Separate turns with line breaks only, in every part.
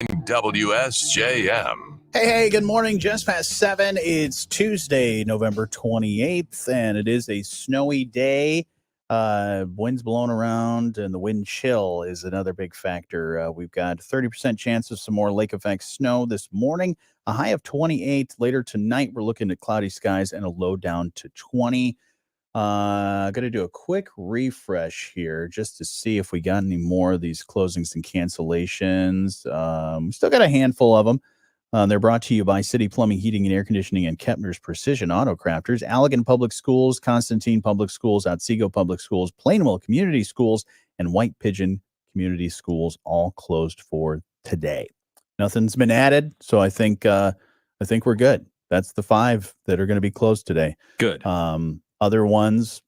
WSJM.
Hey, good morning. Just past 7. It's Tuesday, November 28th, and it is a snowy day. Winds blowing around, and the wind chill is another big factor. We've got 30% chance of some more lake effect snow this morning, a high of 28. Later tonight, we're looking at cloudy skies and a low down to 20. Going to do a quick refresh here just to see if we got any more of these closings and cancellations. We still got a handful of them. They're brought to you by City Plumbing, Heating, and Air Conditioning and Kepner's Precision Auto Crafters, Allegan Public Schools, Constantine Public Schools, Otsego Public Schools, Plainwell Community Schools, and White Pigeon Community Schools, all closed for today. Nothing's been added, so I think we're good. That's the 5 that are going to be closed today.
Good.
Other ones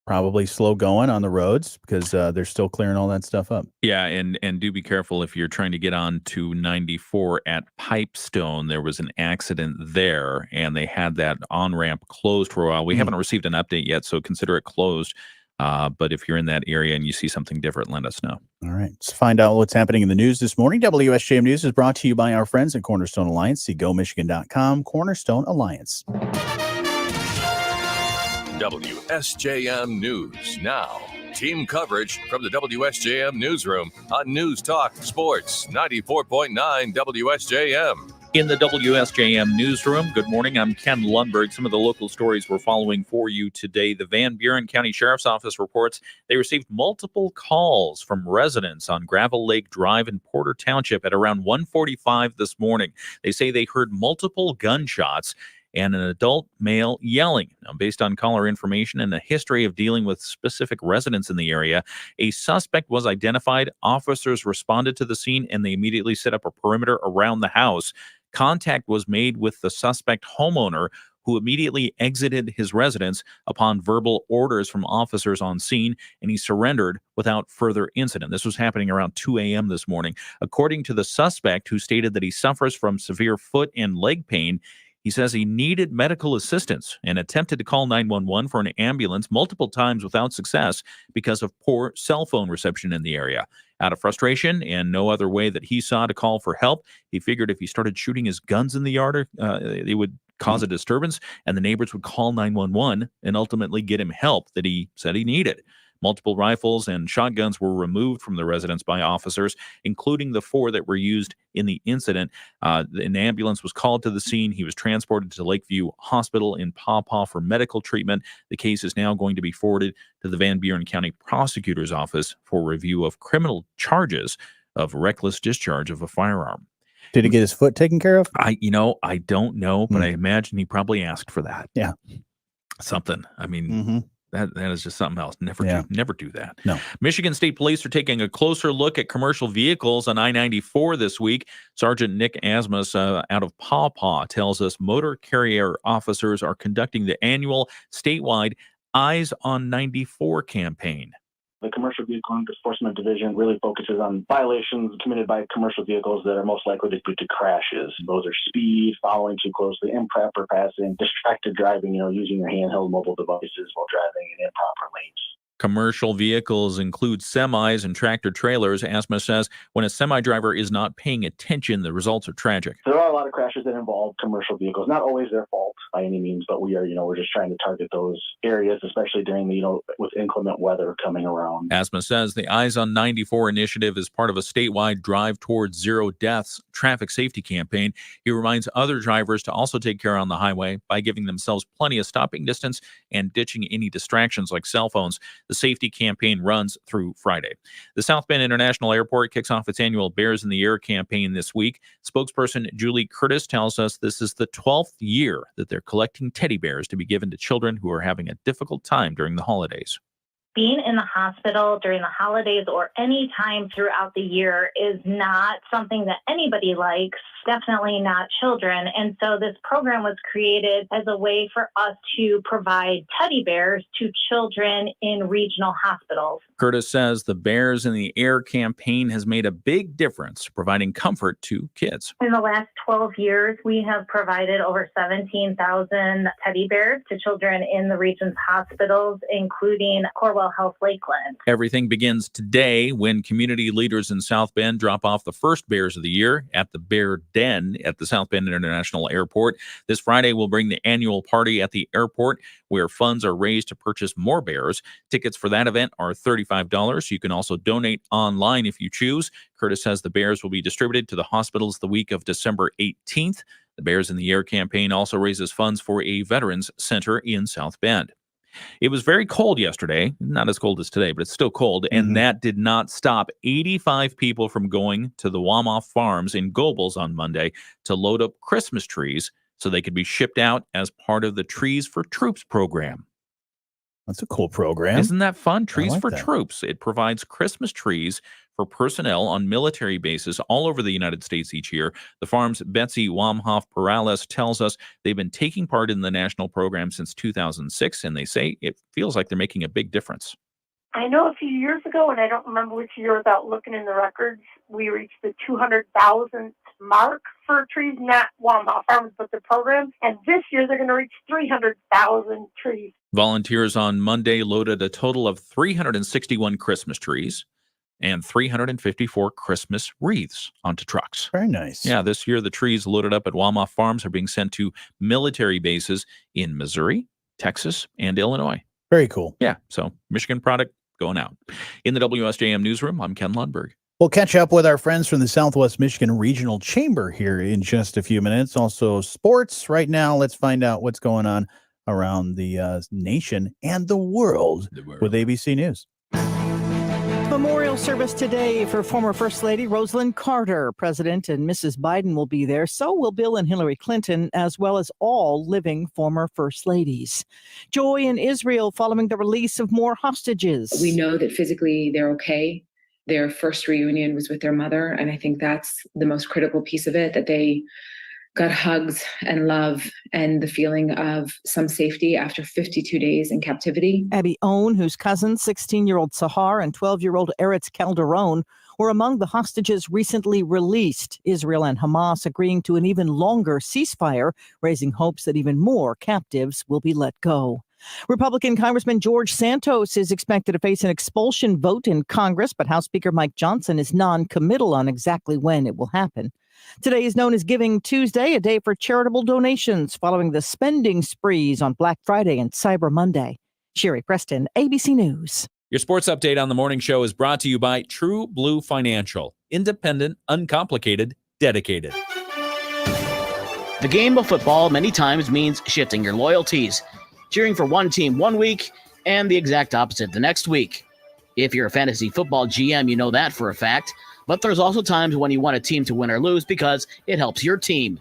probably slow going on the roads because they're still clearing all that stuff up.
Yeah, and do be careful if you're trying to get on to 94 at Pipestone. There was an accident there, and they had that on-ramp closed for a while. We haven't received an update yet, so consider it closed. But if you're in that area and you see something different, let us know.
All right. Let's find out what's happening in the news this morning. WSJM News is brought to you by our friends at Cornerstone Alliance. See GoMichigan.com, Cornerstone Alliance.
WSJM News Now. Team coverage from the WSJM Newsroom on News Talk Sports 94.9 WSJM.
In the WSJM Newsroom, good morning. I'm Ken Lundberg. Some of the local stories we're following for you today. The Van Buren County Sheriff's Office reports they received multiple calls from residents on Gravel Lake Drive in Porter Township at around 1:45 this morning. They say they heard multiple gunshots and an adult male yelling. Now, based on caller information and a history of dealing with specific residents in the area, a suspect was identified. Officers responded to the scene, and they immediately set up a perimeter around the house. Contact was made with the suspect homeowner, who immediately exited his residence upon verbal orders from officers on scene, and he surrendered without further incident. This was happening around 2 a.m. this morning. According to the suspect, who stated that he suffers from severe foot and leg pain, he says he needed medical assistance and attempted to call 911 for an ambulance multiple times without success because of poor cell phone reception in the area. Out of frustration and no other way that he saw to call for help, he figured if he started shooting his guns in the yard, it would cause a disturbance, and the neighbors would call 911 and ultimately get him help that he said he needed. Multiple rifles and shotguns were removed from the residence by officers, including the 4 that were used in the incident. An ambulance was called to the scene. He was transported to Lakeview Hospital in Paw Paw for medical treatment. The case is now going to be forwarded to the Van Buren County Prosecutor's Office for review of criminal charges of reckless discharge of a firearm.
Did he get his foot taken care of?
I don't know, but I imagine he probably asked for that.
Yeah.
Something. I mean, That is just something else. Never do that.
No.
Michigan State Police are taking a closer look at commercial vehicles on I-94 this week. Sergeant Nick Asmus out of Paw Paw tells us motor carrier officers are conducting the annual statewide Eyes on 94 campaign.
The Commercial Vehicle Enforcement Division really focuses on violations committed by commercial vehicles that are most likely to lead to crashes. Those are speed, following too closely, improper passing, distracted driving, using your handheld mobile devices while driving in improper lanes.
Commercial vehicles include semis and tractor trailers. Asma says when a semi driver is not paying attention, the results are tragic.
There are a lot of crashes that involve commercial vehicles. Not always their fault by any means, but we're just trying to target those areas, especially during with inclement weather coming around.
Asma says the Eyes on 94 initiative is part of a statewide drive towards zero deaths traffic safety campaign. He reminds other drivers to also take care on the highway by giving themselves plenty of stopping distance and ditching any distractions like cell phones. The safety campaign runs through Friday. The South Bend International Airport kicks off its annual Bears in the Air campaign this week. Spokesperson Julie Curtis tells us this is the 12th year that they're collecting teddy bears to be given to children who are having a difficult time during the holidays.
Being in the hospital during the holidays or any time throughout the year is not something that anybody likes, definitely not children. And so this program was created as a way for us to provide teddy bears to children in regional hospitals.
Curtis says the Bears in the Air campaign has made a big difference, providing comfort to kids.
In the last 12 years, we have provided over 17,000 teddy bears to children in the region's hospitals, including Corwell Behavioral Health Lakeland.
Everything begins today when community leaders in South Bend drop off the first bears of the year at the Bear Den at the South Bend International Airport. This Friday will bring the annual party at the airport where funds are raised to purchase more bears. Tickets for that event are $35. You can also donate online if you choose. Curtis says the bears will be distributed to the hospitals the week of December 18th. The Bears in the Air campaign also raises funds for a veterans center in South Bend. It was very cold yesterday, not as cold as today, but it's still cold, and that did not stop 85 people from going to the Wamhoff Farms in Gobles on Monday to load up Christmas trees so they could be shipped out as part of the Trees for Troops program.
That's a cool program.
Isn't that fun? Trees
like
for
that.
Troops. It provides Christmas trees for personnel on military bases all over the United States each year. The farm's Betsy Wamhoff Perales tells us they've been taking part in the national program since 2006, and they say it feels like they're making a big difference.
I know a few years ago, and I don't remember which year without looking in the records, we reached the 200,000th mark for trees, not Wamhoff Farms, but the program. And this year they're going to reach 300,000 trees.
Volunteers on Monday loaded a total of 361 Christmas trees and 354 Christmas wreaths onto trucks.
Very nice.
Yeah, this year the trees loaded up at Wamhoff Farms are being sent to military bases in Missouri, Texas, and Illinois.
Very cool.
Yeah, so Michigan product going out. In the WSJM newsroom, I'm Ken Lundberg.
We'll catch up with our friends from the Southwest Michigan Regional Chamber here in just a few minutes. Also, sports. Right now, let's find out what's going on around the nation and the world with ABC News.
Memorial service today for former First Lady Rosalind Carter. President and Mrs. Biden will be there. So will Bill and Hillary Clinton, as well as all living former First Ladies. Joy in Israel following the release of more hostages.
We know that physically they're okay. Their first reunion was with their mother, and I think that's the most critical piece of it, that they got hugs and love and the feeling of some safety after 52 days in captivity.
Abby Owen, whose cousin, 16-year-old Sahar and 12-year-old Eretz Calderon, were among the hostages recently released. Israel and Hamas agreeing to an even longer ceasefire, raising hopes that even more captives will be let go. Republican Congressman George Santos is expected to face an expulsion vote in Congress, but House Speaker Mike Johnson is non-committal on exactly when it will happen. Today is known as Giving Tuesday, a day for charitable donations following the spending sprees on Black Friday and Cyber Monday. Sherry Preston, ABC News.
Your sports update on the morning show is brought to you by True Blue Financial. Independent, uncomplicated, dedicated.
The game of football many times means shifting your loyalties. Cheering for one team one week and the exact opposite the next week. If you're a fantasy football GM, you know that for a fact. But there's also times when you want a team to win or lose because it helps your team.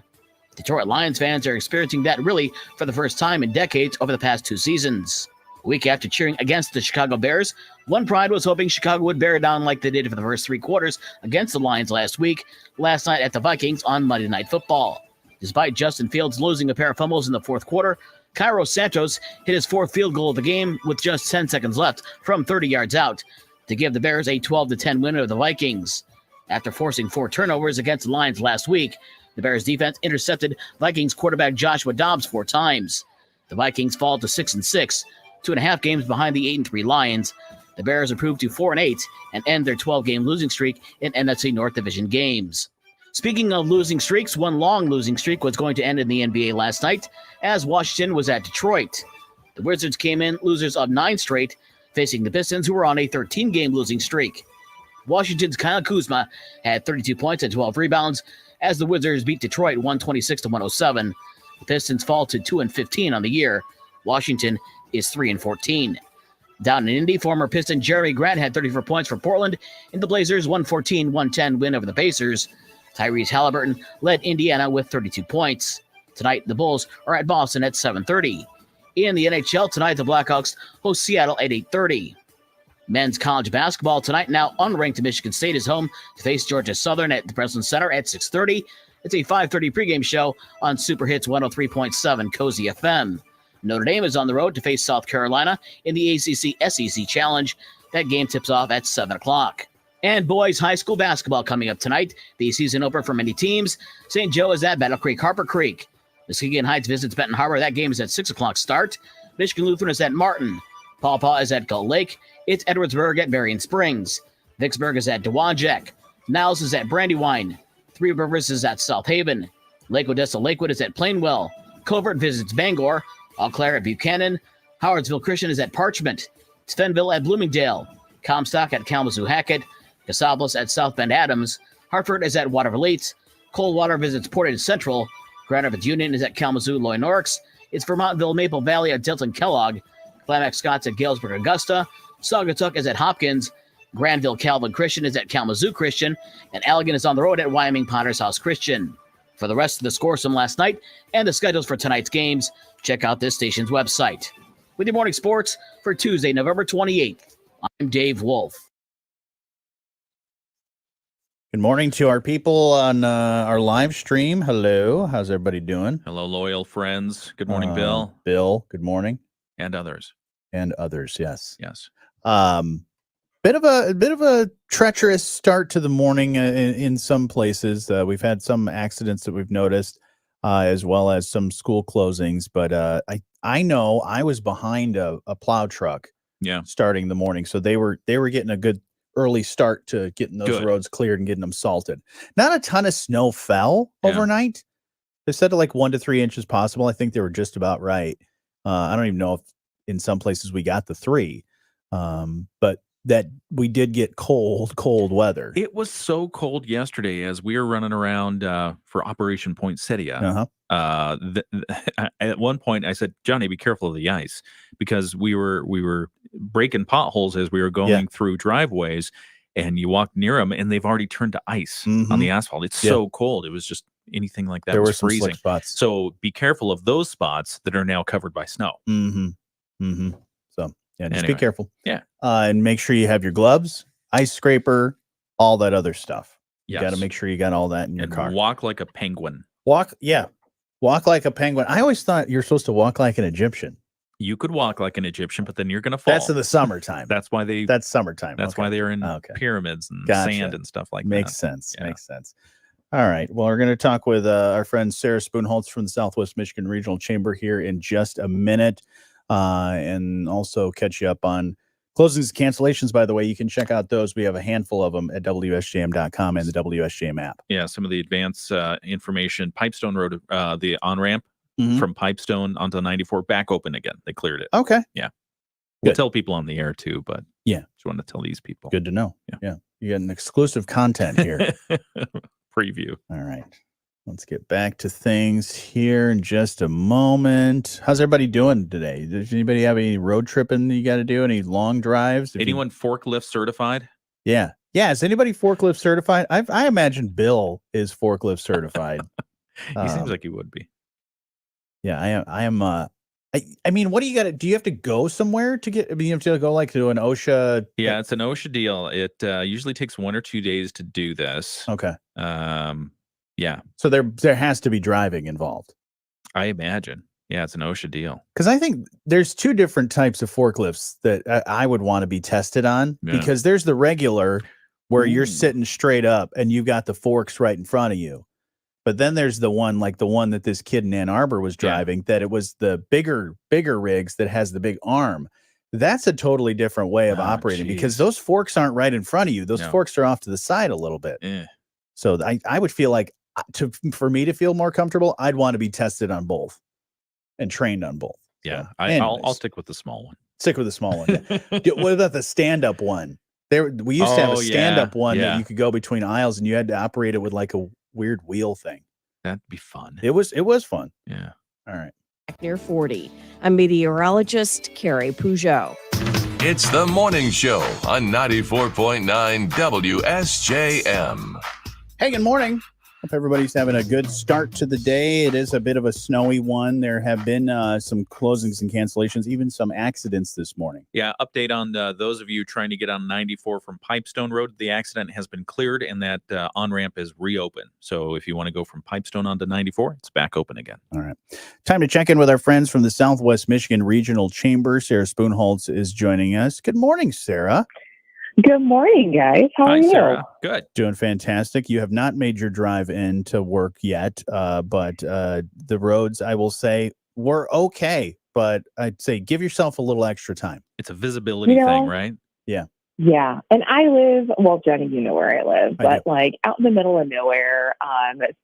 Detroit Lions fans are experiencing that really for the first time in decades over the past 2 seasons. A week after cheering against the Chicago Bears, One Pride was hoping Chicago would bear down like they did for the first 3 quarters against the Lions last night at the Vikings on Monday Night Football. Despite Justin Fields losing a pair of fumbles in the fourth quarter, Cairo Santos hit his 4th field goal of the game with just 10 seconds left from 30 yards out to give the Bears a 12-10 win over the Vikings. After forcing 4 turnovers against the Lions last week, the Bears defense intercepted Vikings quarterback Joshua Dobbs 4 times. The Vikings fall to 6-6, 2.5 games behind the 8-3 Lions. The Bears improved to 4-8 and end their 12-game losing streak in NFC North Division games. Speaking of losing streaks, one long losing streak was going to end in the NBA last night as Washington was at Detroit. The Wizards came in losers of 9 straight, facing the Pistons, who were on a 13-game losing streak. Washington's Kyle Kuzma had 32 points and 12 rebounds as the Wizards beat Detroit 126-107. The Pistons fall to 2-15 on the year. Washington is 3-14. Down in Indy, former Piston Jeremy Grant had 34 points for Portland in the Blazers' 114-110 win over the Pacers. Tyrese Halliburton led Indiana with 32 points. Tonight, the Bulls are at Boston at 7:30. In the NHL tonight, the Blackhawks host Seattle at 8:30. Men's college basketball tonight, now unranked Michigan State is home to face Georgia Southern at the Breslin Center at 6:30. It's a 5:30 pregame show on Super Hits 103.7 Cozy FM. Notre Dame is on the road to face South Carolina in the ACC SEC Challenge. That game tips off at 7 o'clock. And boys high school basketball coming up tonight. The season opener for many teams. St. Joe is at Battle Creek Harper Creek. Muskegon Heights visits Benton Harbor. That game is at 6 o'clock start. Michigan Lutheran is at Martin. Paw Paw is at Gull Lake. It's Edwardsburg at Marion Springs. Vicksburg is at Dowagiac. Niles is at Brandywine. Three Rivers is at South Haven. Lake Odessa Lakewood is at Plainwell. Covert visits Bangor. Eau Claire at Buchanan. Howardsville Christian is at Parchment. Svenville at Bloomingdale. Comstock at Kalamazoo Hackett. Casablanca at South Bend Adams. Hartford is at Waterville Eats. Coldwater visits Portage Central. Grand Rapids Union is at Kalamazoo Loy Norix. It's Vermontville Maple Valley at Dilton Kellogg. Climax Scott's at Galesburg Augusta. Saugatuck is at Hopkins. Granville Calvin Christian is at Kalamazoo Christian. And Allegan is on the road at Wyoming Potter's House Christian. For the rest of the scores from last night and the schedules for tonight's games, check out this station's website. With your morning sports for Tuesday, November 28th, I'm Dave Wolf.
Good morning to our people on our live stream. Hello. How's everybody doing?
Hello, loyal friends. Good morning, Bill.
Bill, good morning.
And others.
And others, yes.
Yes.
Bit of a treacherous start to the morning in some places. We've had some accidents that we've noticed, as well as some school closings. But I know I was behind a plow truck.
Yeah.
Starting the morning, so they were getting a good early start to getting those roads cleared and getting them salted. Not a ton of snow fell overnight. They said like 1 to 3 inches possible. I think they were just about right. I don't even know if in some places we got the 3, but that we did get cold weather.
It was so cold yesterday as we were running around for Operation Poinsettia. At one point, I said, "Johnny, be careful of the ice," because we were breaking potholes as we were going through driveways, and you walk near them, and they've already turned to ice on the asphalt. It's so cold; it was just anything like that.
There
was
were some
freezing.
slick spots.
So be careful of those spots that are now covered by snow.
So yeah, just
Anyway.
be careful.
Yeah.
And make sure you have your gloves, ice scraper, all that other stuff. You
Yes.
got to make sure you got all that in your
And
car.
walk like a penguin.
Walk like a penguin. I always thought you're supposed to walk like an Egyptian.
You could walk like an Egyptian, but then you're going to fall.
That's in the summertime.
That's why they.
That's summertime.
That's why they're in pyramids and sand and stuff like
Makes
that.
sense.
Yeah.
Makes sense. All right. Well, we're going to talk with our friend Sarah Spoonholtz from the Southwest Michigan Regional Chamber here in just a minute, and also catch you up on closings and cancellations. By the way, you can check out those. We have a handful of them at WSJM.com and the WSJM app.
Yeah, some of the advanced information. Pipestone Road, the on-ramp
Mhm.
from Pipestone onto 94, back open again. They cleared it.
Okay.
Yeah. We'll
Good.
tell people on the air too, but
Yeah.
just want to tell these people.
Good to know.
Yeah.
Yeah. You got an exclusive content here.
Preview.
All right. Let's get back to things here in just a moment. How's everybody doing today? Does anybody have any road tripping you got to do? Any long drives? If you-
Anyone forklift certified?
Yeah. Yeah. Is anybody forklift certified? I imagine Bill is forklift certified.
He seems like he would be.
Yeah, I am. I mean, what do you got to do? You have to go somewhere to get, I mean, you have to go like to an OSHA.
Yeah, it's an OSHA deal. It usually takes 1 or 2 days to do this.
Okay.
Yeah,
So there has to be driving involved.
I imagine. Yeah, it's an OSHA deal.
Because I think there's 2 different types of forklifts that I would want to be tested on.
Yeah.
Because there's the regular where you're
Ooh.
sitting straight up and you've got the forks right in front of you. But then there's the one like the one that this kid in Ann Arbor was driving, that it was the bigger rigs that has the big arm. That's a totally different way of operating because those forks aren't right in front of you. Those forks are off to the side a little bit. So I would feel like for me to feel more comfortable, I'd want to be tested on both and trained on both.
Yeah,
So,
I'll stick with the small one.
Stick with the small one. What about the stand-up one? We used to have a stand-up one that you could go between aisles and you had to operate it with like a weird wheel thing.
That'd be fun.
It was fun.
Yeah.
All right.
Near 40. I'm meteorologist Carrie Peugeot.
It's the morning show on 94.9 WSJM.
Hey, good morning. Hope everybody's having a good start to the day. It is a bit of a snowy one. There have been some closings and cancellations, even some accidents this morning.
Yeah, update on those of you trying to get on 94 from Pipestone Road. The accident has been cleared and that on-ramp is reopened. So if you want to go from Pipestone onto 94, it's back open again.
All right. Time to check in with our friends from the Southwest Michigan Regional Chamber. Sarah Spoonholtz is joining us. Good morning, Sarah.
Good morning, guys. How are you?
Sarah. Good.
Doing fantastic. You have not made your drive in to work yet, but the roads, I will say, were okay but I'd say give yourself a little extra time.
It's a visibility thing, right?
Yeah.
Yeah. And I live, well, Jenny, you know where I live,
I
but
do.
like out in the middle of nowhere.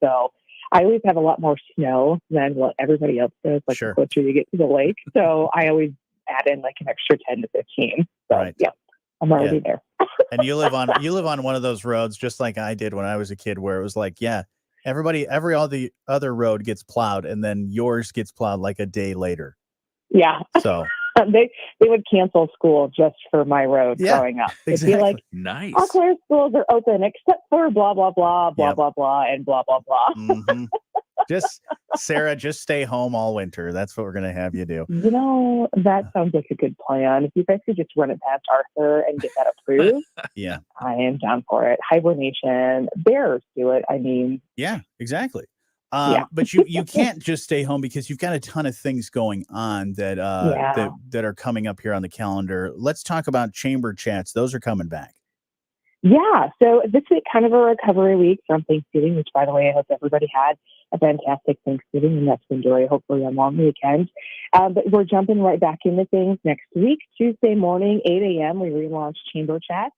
So I always have a lot more snow than what everybody else does, like
Sure.
the closer you get to the lake. So I always add in like an extra 10 to 15. So
Right.
yeah, I'm already there.
And you live on one of those roads just like I did when I was a kid, where it was like, yeah, every all the other road gets plowed, and then yours gets plowed like a day later.
Yeah.
So
they would cancel school just for my road growing up. It'd be like,
nice.
all Claire schools are open except for blah, blah, blah, blah, blah, blah, and blah, blah, blah.
Mm-hmm. Sarah, just stay home all winter. That's what we're going to have you do.
You know, that sounds like a good plan. If you guys could just run it past Arthur and get that approved,
Yeah.
I am down for it. Hibernation, bears do it. I mean,
yeah, exactly.
Yeah.
But you can't just stay home because you've got a ton of things going on that that are coming up here on the calendar. Let's talk about chamber chats. Those are coming back.
Yeah. So this is kind of a recovery week from Thanksgiving, which, by the way, I hope everybody had a fantastic Thanksgiving and that's enjoy, hopefully, a long weekend. But we're jumping right back into things next week. Tuesday morning, 8 a.m., we relaunch Chamber Chat.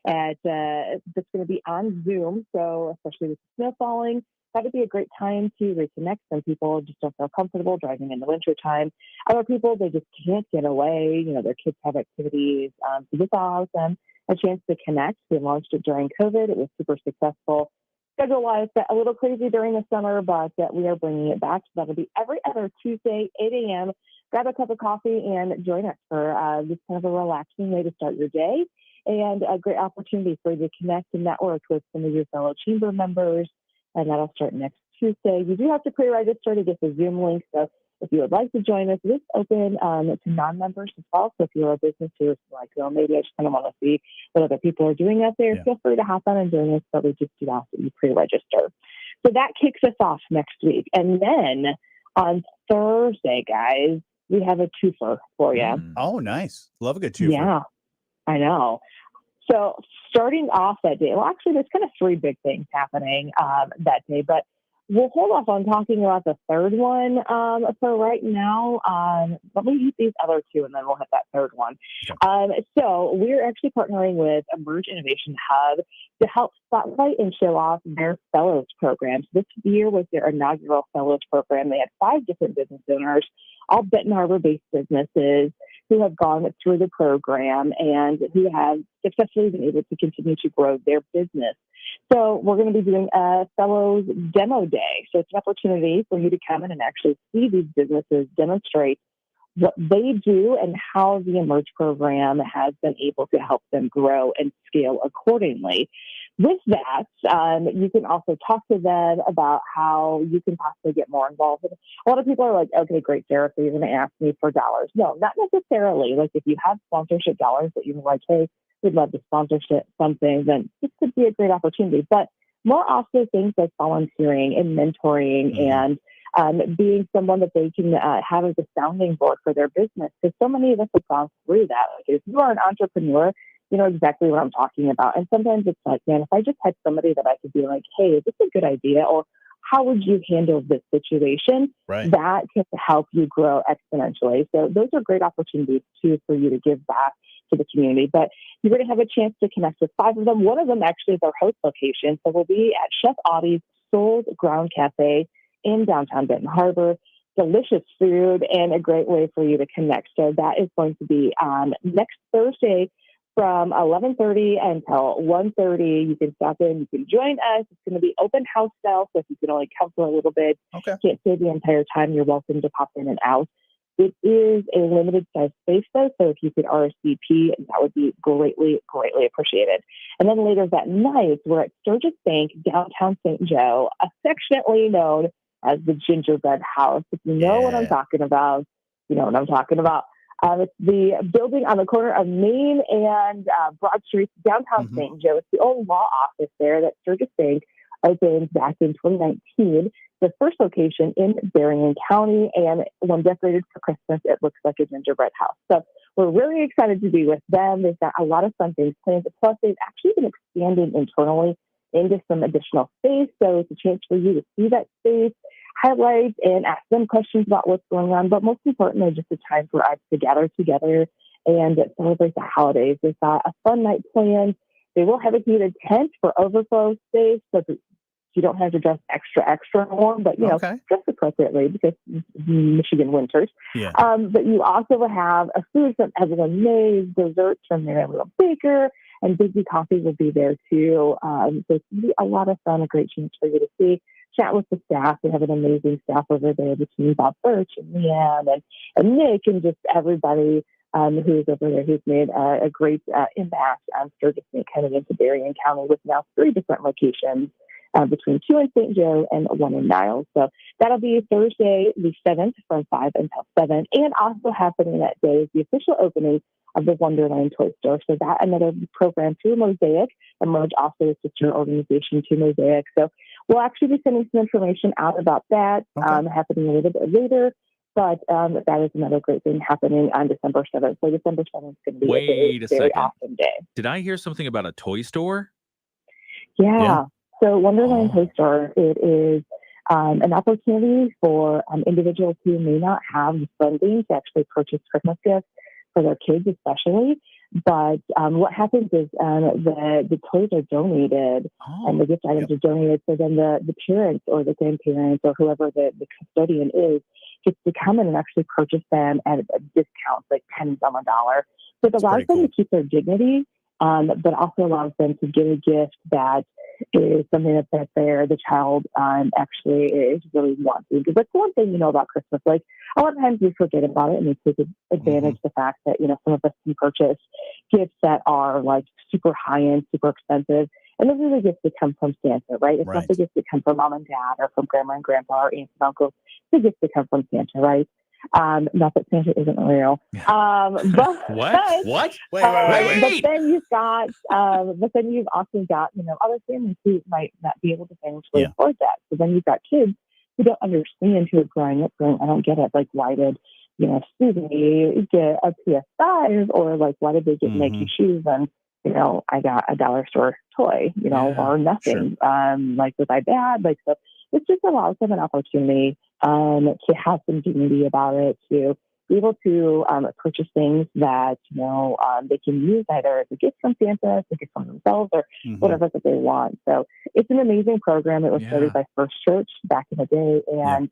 That's going to be on Zoom. So especially with snow falling, that would be a great time to reconnect. Some people just don't feel comfortable driving in the wintertime. Other people, they just can't get away. You know, their kids have activities. So this allows them a chance to connect. We launched it during COVID. It was super successful. Schedule-wise, got a little crazy during the summer, but we are bringing it back. So that'll be every other Tuesday, 8 a.m. Grab a cup of coffee and join us for this kind of a relaxing way to start your day and a great opportunity for you to connect and network with some of your fellow chamber members. And that'll start next Tuesday. You do have to pre-register to get the Zoom link. So if you would like to join us, it is open to non-members as well. So if you're a business who's like, well, maybe I just kind of want to see what other people are doing out there, feel free to hop on and join us. But we just do ask that you pre-register. So that kicks us off next week. And then on Thursday, guys, we have a twofer for you.
Oh, nice. Love a good twofer.
Yeah, I know. So starting off that day, well, actually, there's kind of three big things happening that day, but we'll hold off on talking about the third one for right now. Let me hit these other two, and then we'll hit that third one. So we're actually partnering with Emerge Innovation Hub to help spotlight and show off their Fellows program. So this year was their inaugural Fellows program. They had 5 different business owners, all Benton Harbor-based businesses, who have gone through the program and who have successfully been able to continue to grow their business. So we're going to be doing a Fellows Demo Day. So it's an opportunity for you to come in and actually see these businesses demonstrate what they do and how the Emerge program has been able to help them grow and scale accordingly. With that, you can also talk to them about how you can possibly get more involved. A lot of people are like, okay, great, Sarah, so you're going to ask me for dollars. No, not necessarily. Like if you have sponsorship dollars that you're like, hey, we'd love to sponsorship something, then this could be a great opportunity. But more also things like volunteering and mentoring and being someone that they can have as a sounding board for their business. Because so many of us have gone through that. Like if you are an entrepreneur, you know exactly what I'm talking about. And sometimes it's like, man, if I just had somebody that I could be like, hey, is this a good idea? Or how would you handle this situation?
Right.
That can help you grow exponentially. So those are great opportunities too for you to give back to the community. But you're going to have a chance to connect with 5 of them. One of them actually is our host location. So we'll be at Chef Audie's Soul's Ground Cafe in downtown Benton Harbor. Delicious food and a great way for you to connect. So that is going to be next Thursday from 11:30 until 1:30. You can stop in, you can join us. It's going to be open house style, so if you can only come for a little bit, can't stay the entire time, you're welcome to pop in and out. It is a limited size space though, so if you could RSVP, that would be greatly, greatly appreciated. And then later that night, we're at Sturgis Bank, downtown St. Joe, affectionately known as the Gingerbread House. If you know what I'm talking about, you know what I'm talking about. It's the building on the corner of Main and Broad Street, downtown St. Joe. It's the old law office there that Sturgis Bank opened back in 2019. The first location in Berrien County, and when decorated for Christmas, it looks like a gingerbread house. So we're really excited to be with them. They've got a lot of fun things planned. Plus, they've actually been expanding internally into some additional space. So it's a chance for you to see that space, highlights and ask them questions about what's going on. But most importantly, just a time for us to gather together and celebrate the holidays. They've got a fun night planned. They will have a heated tent for overflow space, so that you don't have to dress extra warm, but dress appropriately because Michigan winters.
Yeah.
But you also will have a food from everyone made, desserts from their little baker, and Big B Coffee will be there too. So it's going to be a lot of fun, a great chance for you to see, chat with the staff. They have an amazing staff over there between Bob Birch and Leanne and Nick and just everybody who's over there who's made a great impact on Sturgis and kind of into Berrien County with now 3 different locations between 2 in St. Joe and 1 in Niles. So that'll be Thursday, the 7th from 5 until 7. And also happening that day is the official opening of the Wonderland Toy Store. So that another program through Mosaic, and Merge also a sister organization to Mosaic. So we'll actually be sending some information out about that happening a little bit later. But that is another great thing happening on December 7th. So December 7th is going to be a very awesome day.
Did I hear something about a toy store?
Yeah. So Wonderland Toy Store, it is an opportunity for individuals who may not have the funding to actually purchase Christmas gifts for their kids especially. But what happens is the toys are donated and the gift items are donated. So then the parents or the grandparents or whoever the custodian is gets to come in and actually purchase them at a discount, like pennies on the dollar. So it allows them to keep their dignity, but also allows them to get a gift that is something that the child actually is really wanting. Because that's one thing about Christmas. Like a lot of times we forget about it and we take advantage of the fact that some of us can purchase gifts that are like super high end, super expensive. And those are the gifts that come from Santa, right? It's not the gifts that come from mom and dad or from grandma and grandpa or aunts and uncles. It's the gifts that come from Santa, right? Not that Santa isn't real. But
What?
Wait. But then you've also got, other families who might not be able to financially afford that. So then you've got kids who don't understand, who are growing up going, I don't get it. Like, why did, Susie get a PS5? Or like, why did they get Nike shoes? And, I got a dollar store toy, or nothing. Sure. Like, was I bad? Like, so it's just allows them an opportunity to have some dignity about it, to be able to purchase things that, they can use either as a gift from Santa, as a gift from themselves, or whatever that they want. So it's an amazing program. It was started by First Church back in the day, and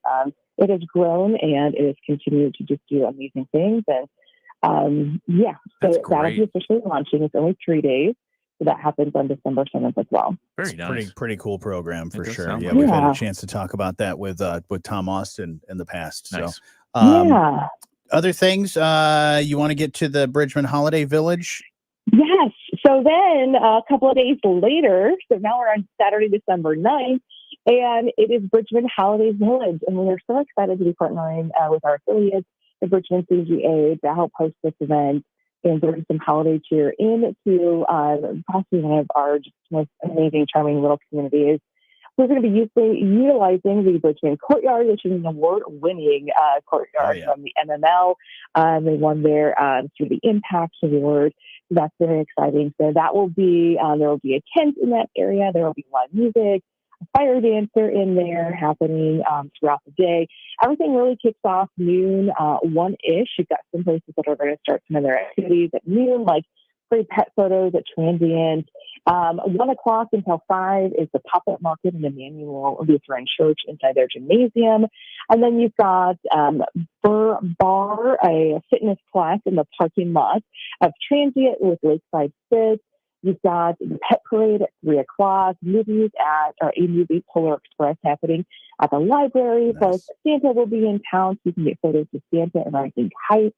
it has grown and it has continued to just do amazing things. And so that'll be officially launching. It's only 3 days. So that happens on December 7th as well.
Very nice.
Pretty cool program for sure. Yeah,
like
we've had a chance to talk about that with Tom Austin in the past.
Nice.
So, other things you want to get to the Bridgman Holiday Village?
Yes. So then a couple of days later, so now we're on Saturday, December 9th, and it is Bridgman Holiday Village. And we are so excited to be partnering with our affiliates, the Bridgman CGA, to help host this event and bring some holiday cheer into possibly one of our just most amazing, charming little communities. We're going to be utilizing the Bridgman Courtyard, which is an award-winning courtyard from the MML. They won their through the Impact Award. So that's very exciting. So that will be, there will be a tent in that area. There will be live music, a fire dancer in there happening throughout the day. Everything really kicks off noon, 1-ish. You've got some places that are going to start some of their activities at noon, like free pet photos at Transient. 1 o'clock until 5 is the pop-up market in Emmanuel Lutheran Church inside their gymnasium. And then you've got Burr Bar, a fitness class in the parking lot of Transient with Lakeside Fit. You've got the Pet Parade at 3 o'clock, movies at a movie Polar Express happening at the library. Nice. So Santa will be in town, so you can get photos of Santa and Rising Heights.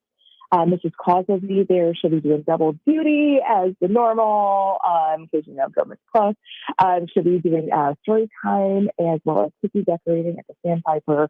Mrs. Claus will be there. She'll be doing double duty as the normal, because go Miss Claus. She'll be doing story time as well as cookie decorating at the Sandpiper,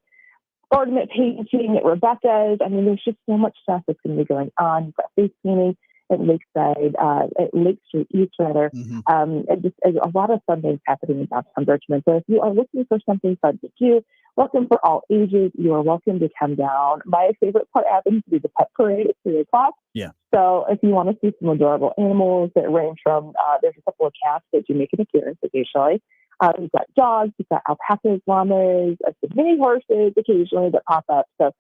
ornament painting at Rebecca's. I mean, there's just so much stuff that's going to be going on. You've got face painting at Lakeside, at Lake Street East, rather. And just a lot of fun things happening in downtown Richmond. So if you are looking for something fun to do, welcome for all ages. You are welcome to come down. My favorite part happens to be the Pet Parade at 3 o'clock.
Yeah.
So if you want to see some adorable animals that range from, there's a couple of cats that do make an appearance occasionally. We've got dogs, we've got alpacas, llamas, some mini horses occasionally that pop up. So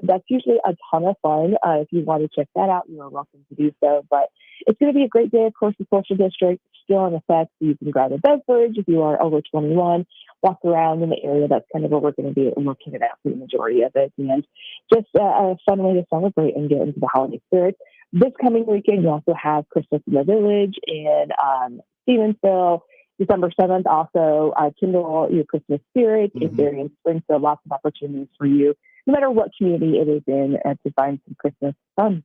that's usually a ton of fun. If you want to check that out, you are welcome to do so. But it's going to be a great day. Of course, the social district still in effect. So you can grab a beverage if you are over 21, walk around in the area. That's kind of where we're going to be located at for the majority of it. And just a fun way to celebrate and get into the holiday spirit. This coming weekend, you also have Christmas in the Village in Stevensville. December 7th, also kindle your Christmas spirit. It's very in Springfield. Lots of opportunities for you, no matter what community it is in, to find some Christmas fun.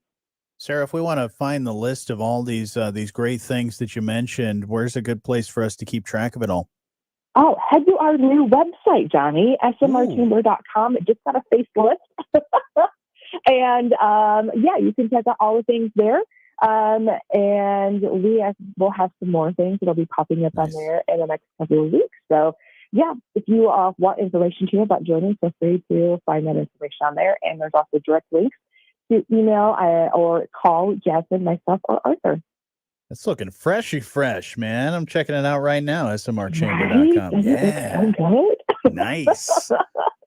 Sarah, if we want to find the list of all these great things that you mentioned, where's a good place for us to keep track of it all?
Oh, head to our new website, Johnny, smrchamber.com. It just got a facelift. And you can check out all the things there. And we'll have some more things that'll be popping up on there in the next couple of weeks. So, if you want information too about joining, feel free to find that information on there. And there's also direct links to email or call Jasmine, myself, or Arthur.
It's looking fresh, man. I'm checking it out right now, smrchamber.com.
Right?
Yeah.
It good?
Nice.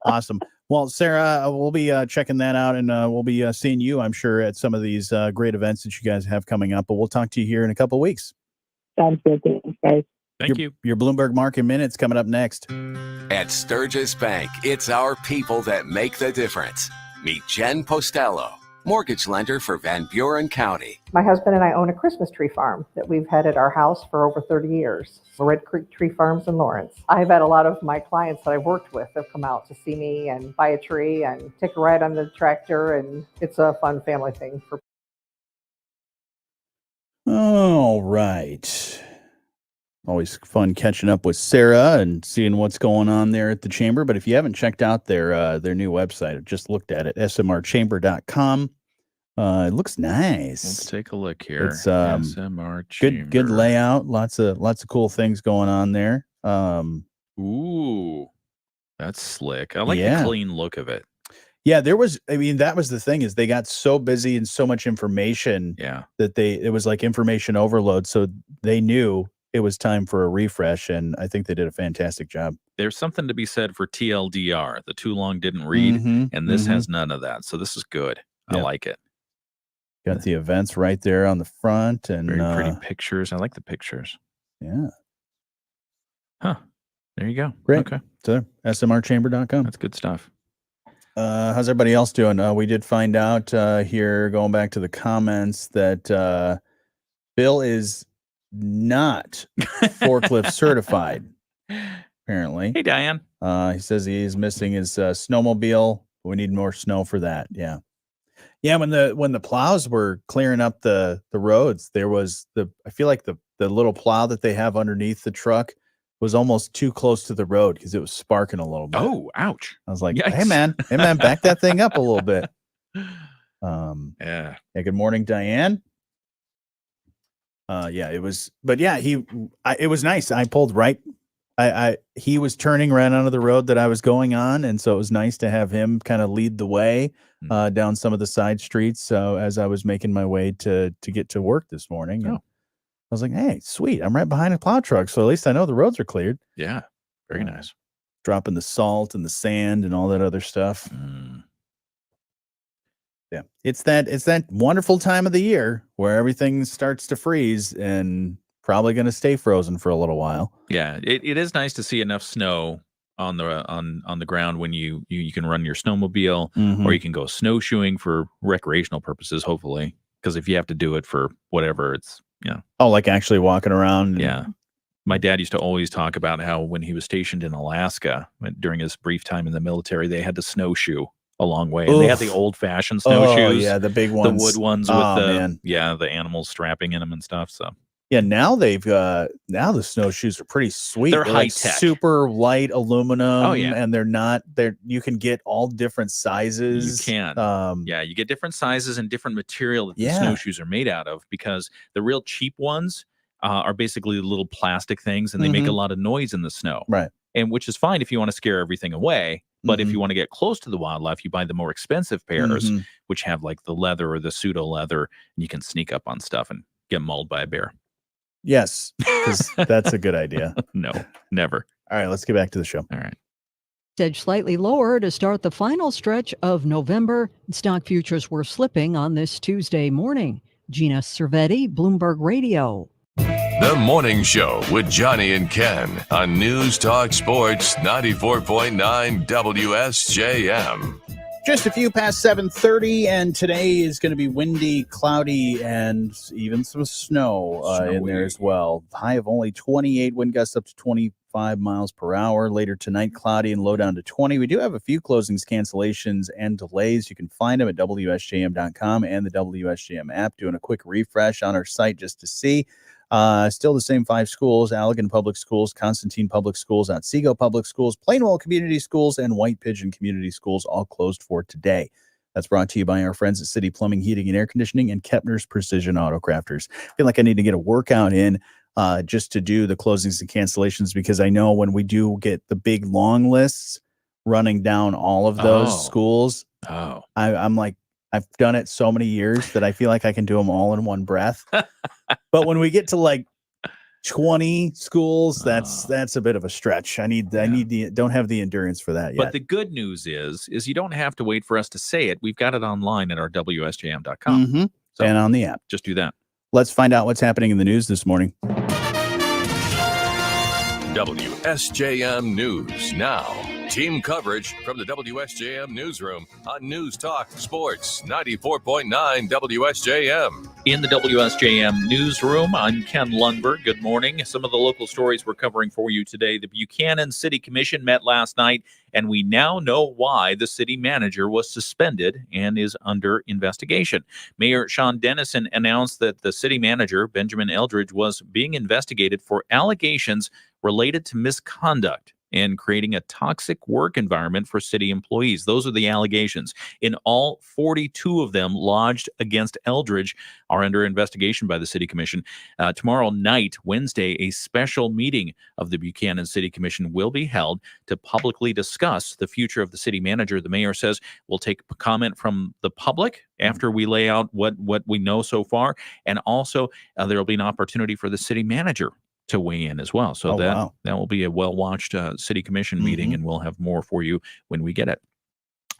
Awesome. Well, Sarah, we'll be checking that out, and we'll be seeing you, I'm sure, at some of these great events that you guys have coming up. But we'll talk to you here in a couple of weeks.
Sounds good. Thanks, guys.
Thank you.
Your Bloomberg Market Minute's coming up next.
At Sturgis Bank, it's our people that make the difference. Meet Jen Postello, mortgage lender for Van Buren County.
My husband and I own a Christmas tree farm that we've had at our house for over 30 years. Red Creek Tree Farms in Lawrence. I've had a lot of my clients that I've worked with have come out to see me and buy a tree and take a ride on the tractor, and it's a fun family thing.
All right. Always fun catching up with Sarah and seeing what's going on there at the chamber. But if you haven't checked out their new website, I just looked at it, smrchamber.com. It looks nice.
Let's take a look here.
It's
SMR Chamber.
good layout. Lots of cool things going on there.
Ooh, that's slick. I like the clean look of it.
Yeah, that was the thing, is they got so busy and so much information that it was like information overload. So they knew it was time for a refresh, and I think they did a fantastic job.
There's something to be said for TLDR, the too long didn't read, and this has none of that. So this is good. I like it.
Got the events right there on the front, and
very pretty pictures. I like the pictures.
Yeah.
Huh. There you go.
Great.
Okay.
So smrchamber.com.
That's good stuff.
How's everybody else doing? We did find out here, going back to the comments, that Bill is not forklift certified, apparently.
Hey, Diane.
He says he is missing his snowmobile. We need more snow for that. Yeah. When the plows were clearing up the roads, there was I feel like the little plow that they have underneath the truck was almost too close to the road because it was sparking a little bit.
Oh, ouch.
I was like,
Yikes.
hey man, back that thing up a little bit.
Yeah.
Good morning, Diane. It was, but it was nice. I pulled right. He was turning right onto the road that I was going on, and so it was nice to have him kind of lead the way down some of the side streets. So as I was making my way to get to work this morning, I was like, "Hey, sweet! I'm right behind a plow truck, so at least I know the roads are cleared."
Yeah, very nice.
Dropping the salt and the sand and all that other stuff. Yeah, it's that wonderful time of the year where everything starts to freeze and probably going to stay frozen for a little while.
Yeah, it is nice to see enough snow on the ground when you can run your snowmobile, or you can go snowshoeing for recreational purposes, hopefully. Because if you have to do it for whatever, it's
Oh, like actually walking around.
Yeah. My dad used to always talk about how when he was stationed in Alaska during his brief time in the military, they had to snowshoe a long way. And they had the old-fashioned snowshoes.
Oh, yeah, the big ones.
The wood ones with the animals strapping in them and stuff. So
yeah, now the snowshoes are pretty sweet.
They're
like
high-tech.
super light aluminum.
Oh, yeah.
And you can get all different sizes.
You can. You get different sizes and different material that the snowshoes are made out of, because the real cheap ones are basically little plastic things, and they make a lot of noise in the snow.
Right.
And which is fine if you want to scare everything away. But if you want to get close to the wildlife, you buy the more expensive pairs, which have like the leather or the pseudo leather, and you can sneak up on stuff and get mauled by a bear.
Yes, because that's a good idea.
No, never.
All right, let's get back to the show.
All right.
Edged slightly lower to start the final stretch of November. Stock futures were slipping on this Tuesday morning. Gina Cervetti, Bloomberg Radio.
The Morning Show with Jonny and Ken on News Talk Sports 94.9 WSJM.
Just a few past 7:30, and today is going to be windy, cloudy, and even some snow in there as well. High of only 28, wind gusts up to 25 miles per hour. Later tonight, cloudy and low down to 20. We do have a few closings, cancellations, and delays. You can find them at WSJM.com and the WSJM app. Doing a quick refresh on our site just to see. Still the same 5 schools: Allegan Public Schools, Constantine Public Schools, Otsego Public Schools, Plainwell Community Schools, and White Pigeon Community Schools, all closed for today. That's brought to you by our friends at City Plumbing, Heating, and Air Conditioning and Kepner's Precision Auto Crafters. I feel like I need to get a workout in just to do the closings and cancellations, because I know when we do get the big long lists running down all of those schools, I'm like, I've done it so many years that I feel like I can do them all in one breath. But when we get to like 20 schools, that's a bit of a stretch. I don't have the endurance for that yet.
But the good news is you don't have to wait for us to say it. We've got it online at our WSJM.com.
Mm-hmm. So and on the app.
Just do that.
Let's find out what's happening in the news this morning.
WSJM News now. Team coverage from the WSJM newsroom on News Talk Sports 94.9 WSJM.
In the WSJM newsroom, I'm Ken Lundberg. Good morning. Some of the local stories we're covering for you today. The Buchanan City Commission met last night, and we now know why the city manager was suspended and is under investigation. Mayor Sean Dennison announced that the city manager, Benjamin Eldridge, was being investigated for allegations related to misconduct and creating a toxic work environment for city employees. Those are the allegations. In all, 42 of them lodged against Eldridge are under investigation by the City Commission. Tomorrow night, Wednesday, a special meeting of the Buchanan City Commission will be held to publicly discuss the future of the city manager. The mayor says we'll take comment from the public after we lay out what we know so far, and also there will be an opportunity for the city manager to weigh in as well. So that will be a well-watched city commission meeting, and we'll have more for you when we get it.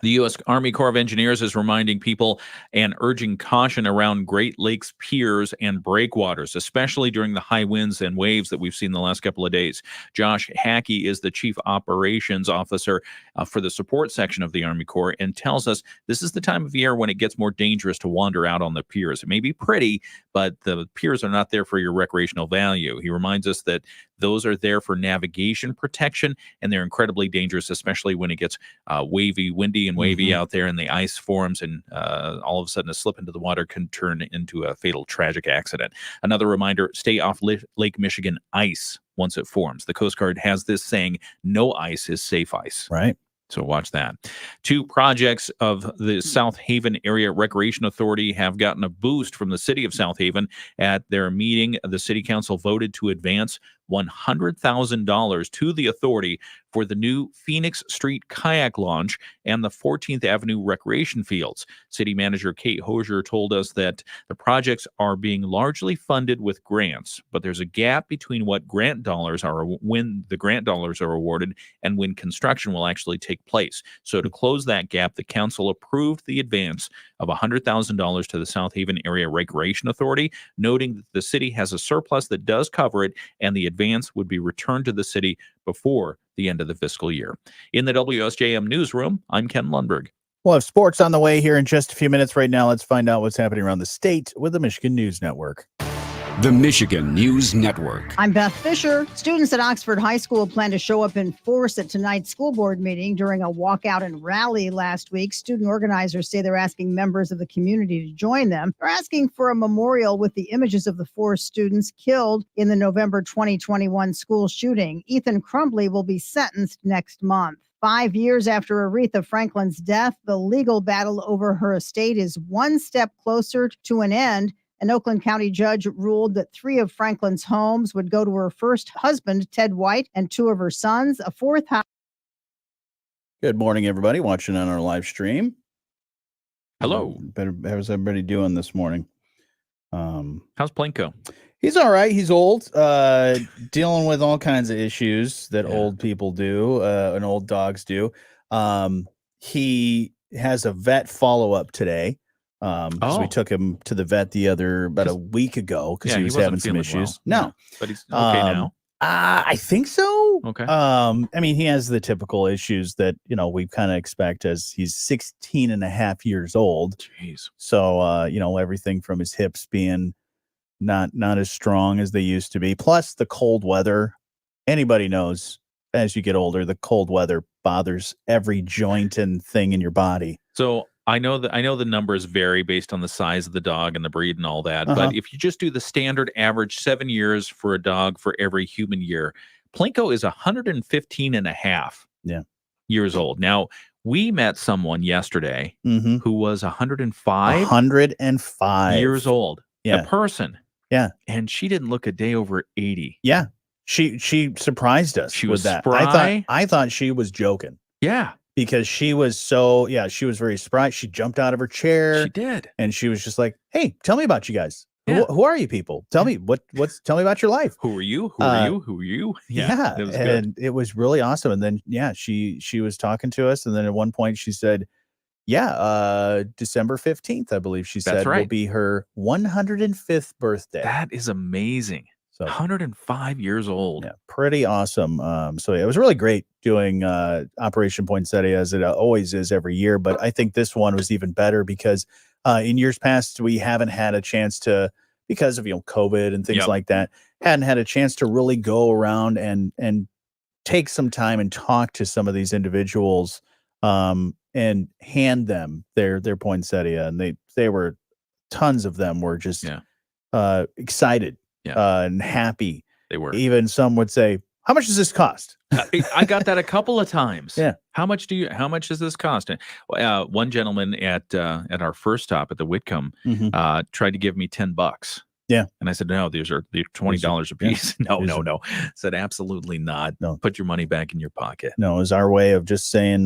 The U.S. Army Corps of Engineers is reminding people and urging caution around Great Lakes piers and breakwaters, especially during the high winds and waves that we've seen the last couple of days. Josh Hackey is the Chief Operations Officer for the support section of the Army Corps and tells us this is the time of year when it gets more dangerous to wander out on the piers. It may be pretty, but the piers are not there for your recreational value. He reminds us that those are there for navigation protection, and they're incredibly dangerous, especially when it gets windy and wavy out there and the ice forms, and all of a sudden a slip into the water can turn into a fatal tragic accident. Another reminder, stay off Lake Michigan ice once it forms. The Coast Guard has this saying, no ice is safe ice.
Right.
So watch that. 2 projects of the South Haven Area Recreation Authority have gotten a boost from the city of South Haven. At their meeting, the city council voted to advance $100,000 to the authority for the new Phoenix Street Kayak Launch and the 14th Avenue Recreation Fields. City Manager Kate Hosier told us that the projects are being largely funded with grants, but there's a gap between what grant dollars are, when the grant dollars are awarded, and when construction will actually take place. So to close that gap, the council approved the advance of $100,000 to the South Haven Area Recreation Authority, noting that the city has a surplus that does cover it, and the advance would be returned to the city before the end of the fiscal year. In the WSJM newsroom, I'm Ken Lundberg.
We'll have sports on the way here in just a few minutes. Right now, let's find out what's happening around the state with the Michigan News Network.
The Michigan News Network.
I'm Beth Fisher. Students at Oxford High School plan to show up in force at tonight's school board meeting. During a walkout and rally last week, student organizers say they're asking members of the community to join them. They're asking for a memorial with the images of the 4 students killed in the November 2021 school shooting. Ethan Crumbly will be sentenced next month. 5 years after Aretha Franklin's death, the legal battle over her estate is one step closer to an end. An Oakland County judge ruled that 3 of Franklin's homes would go to her first husband, Ted White, and 2 of her sons. A 4th house.
Good morning, everybody watching on our live stream.
Hello.
How's everybody doing this morning?
How's Plinko?
He's all right. He's old, dealing with all kinds of issues that old people do and old dogs do. He has a vet follow-up today because we took him to the vet about a week ago because he was having some issues.
Well.
No.
But he's okay now.
I think so.
Okay.
I mean, he has the typical issues that, we kind of expect as he's 16 and a half years old.
Jeez.
So, everything from his hips being not as strong as they used to be. Plus the cold weather. Anybody knows as you get older, the cold weather bothers every joint and thing in your body.
So I know the numbers vary based on the size of the dog and the breed and all that. But if you just do the standard average 7 years for a dog for every human year, Plinko is 115 and a half years old. Now, we met someone yesterday who was 105 years old.
Yeah.
A person.
Yeah.
And she didn't look a day over 80.
Yeah. She surprised us
She
with
was
that.
spry.
I thought she was joking.
Yeah.
Because she was she was very spry. She jumped out of her chair.
She did.
And she was just like, "Hey, tell me about you guys.
Yeah.
Who are you people? Tell me tell me about your life.
Who are you? Who are you? Who are you?"
Yeah.
It was
and it was really awesome. And then she was talking to us, and then at one point she said, December 15th, I believe she said, will be her 105th birthday.
That is amazing.
So
105 years old.
Yeah, pretty awesome. It was really great doing Operation Poinsettia, as it always is every year. But I think this one was even better because in years past we haven't had a chance to, because of COVID and things like that, hadn't had a chance to really go around and take some time and talk to some of these individuals and hand them their poinsettia, and they were, tons of them were just excited. And happy.
They were.
Even some would say, "How much does this cost?"
I got that a couple of times.
Yeah.
How much does this cost? One gentleman at our first stop at the Whitcomb tried to give me $10.
Yeah.
And I said, "No, these are $20 a piece." No. Said, "Absolutely not.
No.
Put your money back in your pocket."
No, it was our way of just saying,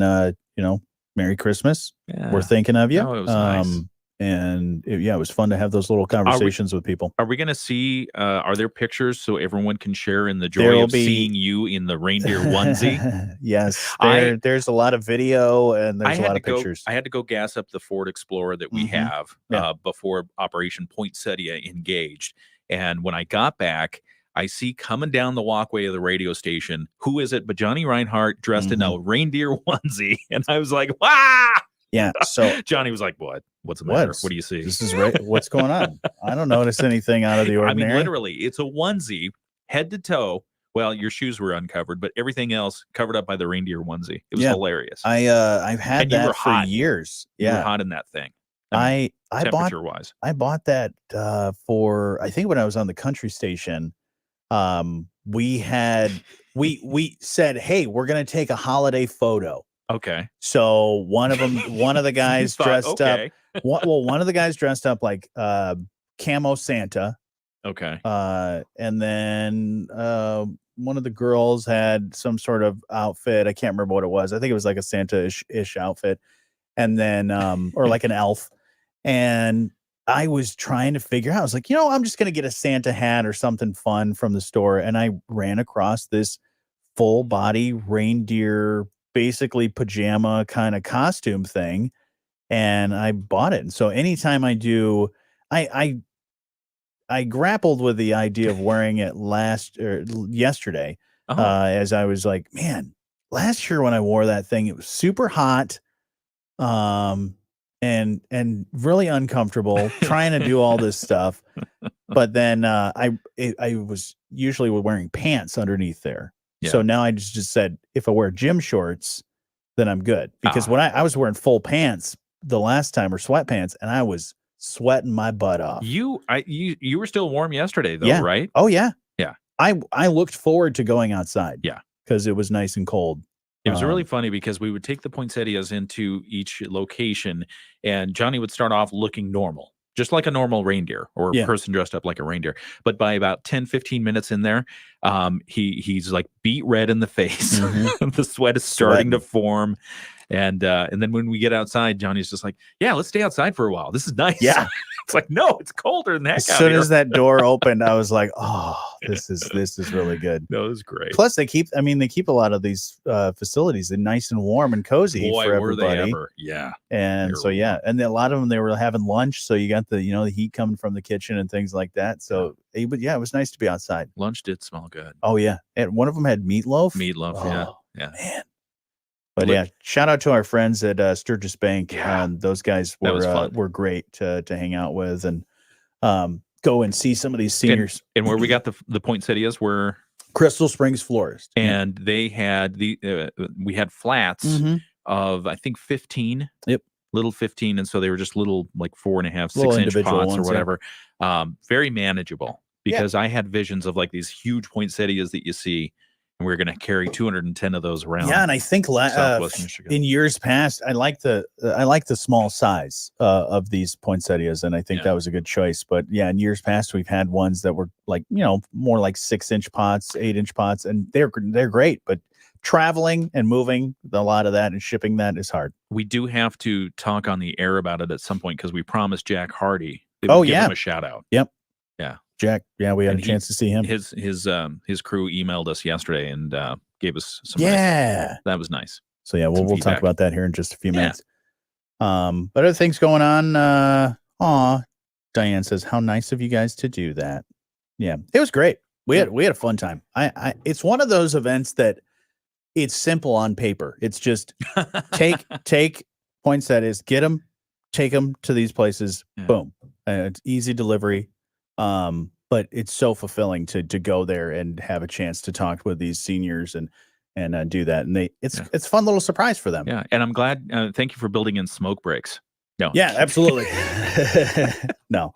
Merry Christmas.
Yeah.
We're thinking of you.
Oh, it was nice.
And it was fun to have those little conversations with people.
Are we going to see, are there pictures so everyone can share in the joy of seeing you in the reindeer onesie?
Yes. There's a lot of video and there's a lot of pictures.
I had to go gas up the Ford Explorer that we have before Operation Poinsettia engaged. And when I got back, I see coming down the walkway of the radio station, who is it but Johnny Reinhardt dressed in a reindeer onesie. And I was like, "Wow!"
Yeah. So
Johnny was like, "What? What's the matter? What do you see?
This is right. What's going on? I don't notice anything out of the ordinary."
I mean, literally, it's a onesie, head to toe. Well, your shoes were uncovered, but everything else covered up by the reindeer onesie. It was hilarious.
I've had that for years. Yeah.
You were hot in that thing.
I
temperature wise.
I bought that for, I think when I was on the country station. We said, "Hey, we're gonna take a holiday photo."
Okay.
So one of the guys dressed up. One of the guys dressed up like camo Santa.
Okay.
And then one of the girls had some sort of outfit. I can't remember what it was. I think it was like a Santa-ish outfit. And then or like an elf. And I was trying to figure out, I was like, I'm just going to get a Santa hat or something fun from the store. And I ran across this full body reindeer, basically pajama kind of costume thing. And I bought it. And so anytime I do, I grappled with the idea of wearing it yesterday, as I was like, man, last year when I wore that thing, it was super hot. And really uncomfortable trying to do all this stuff. But then I was usually wearing pants underneath there. Yeah. So now I just said, if I wear gym shorts, then I'm good. Because when I was wearing full pants the last time, or sweatpants, and I was sweating my butt off.
You were still warm yesterday though, right?
Oh yeah.
Yeah.
I looked forward to going outside.
Yeah.
Because it was nice and cold.
It was really funny because we would take the poinsettias into each location, and Johnny would start off looking normal, just like a normal reindeer or a person dressed up like a reindeer. But by about 10, 15 minutes in there, he's like beet red in the face. The sweat is starting to form. And then when we get outside, Johnny's just like, "Yeah, let's stay outside for a while. This is nice."
Yeah.
It's like, no, it's colder than that.
As soon as that door opened, I was like, oh, this is really good.
No, it was great.
Plus, they keep a lot of these facilities nice and warm and cozy
Boy,
for
were
everybody.
they ever. Yeah.
And so, yeah. And then a lot of them, they were having lunch. So you got the, the heat coming from the kitchen and things like that. So, it was nice to be outside.
Lunch did smell good.
Oh, yeah. And one of them had meatloaf.
Meatloaf, yeah.
Man. But yeah, shout out to our friends at Sturgis Bank. Those guys were great to hang out with and go and see some of these seniors.
And where we got the poinsettias were
Crystal Springs Florist,
and they had we had flats of I think 15.
Yep,
little 15, and so they were just little like 4.5, 6 inch pots or whatever. Very manageable because I had visions of like these huge poinsettias that you see. And we're going to carry 210 of those around.
Yeah, and I think
Southwest Michigan.
In years past, I like the small size of these poinsettias, and I think that was a good choice. But yeah, in years past, we've had ones that were like more like 6-inch pots, 8-inch pots, and they're great. But traveling and moving a lot of that and shipping that is hard.
We do have to talk on the air about it at some point because we promised Jack Hardy. Give him a shout out.
Yep.
Yeah.
Jack, we had a chance to see him.
His crew emailed us yesterday and gave us some
that
was nice.
So yeah, we'll talk about that here in just a few minutes. But other things going on. Diane says, how nice of you guys to do that. Yeah, it was great. We had a fun time. It's one of those events that it's simple on paper. It's just take poinsettias, get them, take them to these places. Boom. It's easy delivery. But it's so fulfilling to go there and have a chance to talk with these seniors and do that. And it's a fun little surprise for them.
Yeah. And I'm glad. Thank you for building in smoke breaks. No.
Yeah, absolutely. No,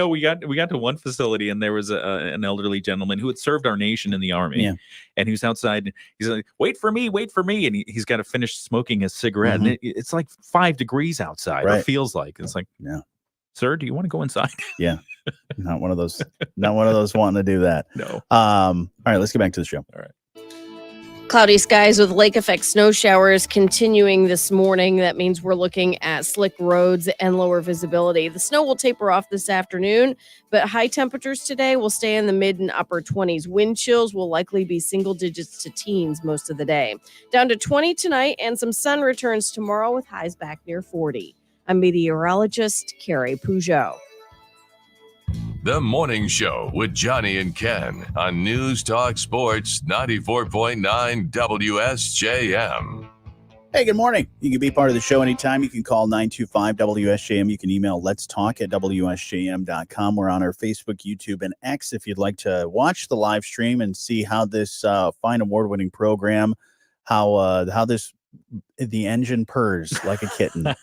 we got to one facility and there was an elderly gentleman who had served our nation in the Army.
Yeah.
And he was outside. He's like, wait for me. And he's got to finish smoking his cigarette. And it's like 5 degrees outside. Right. It feels like it's like, sir, do you want to go inside?
Yeah. Not one of those wanting to do that.
No.
All right, let's get back to the show.
All right.
Cloudy skies with lake effect snow showers continuing this morning. That means we're looking at slick roads and lower visibility. The snow will taper off this afternoon, but high temperatures today will stay in the mid and upper 20s. Wind chills will likely be single digits to teens most of the day. Down to 20 tonight, and some sun returns tomorrow with highs back near 40. I'm meteorologist Carrie Peugeot.
The Morning Show with Jonny and Ken on News Talk Sports 94.9 WSJM.
Hey, good morning. You can be part of the show anytime. You can call 925-WSJM. You can email letstalk@WSJM.com. We're on our Facebook, YouTube, and X if you'd like to watch the live stream and see how this fine award-winning program, how the engine purrs like a kitten.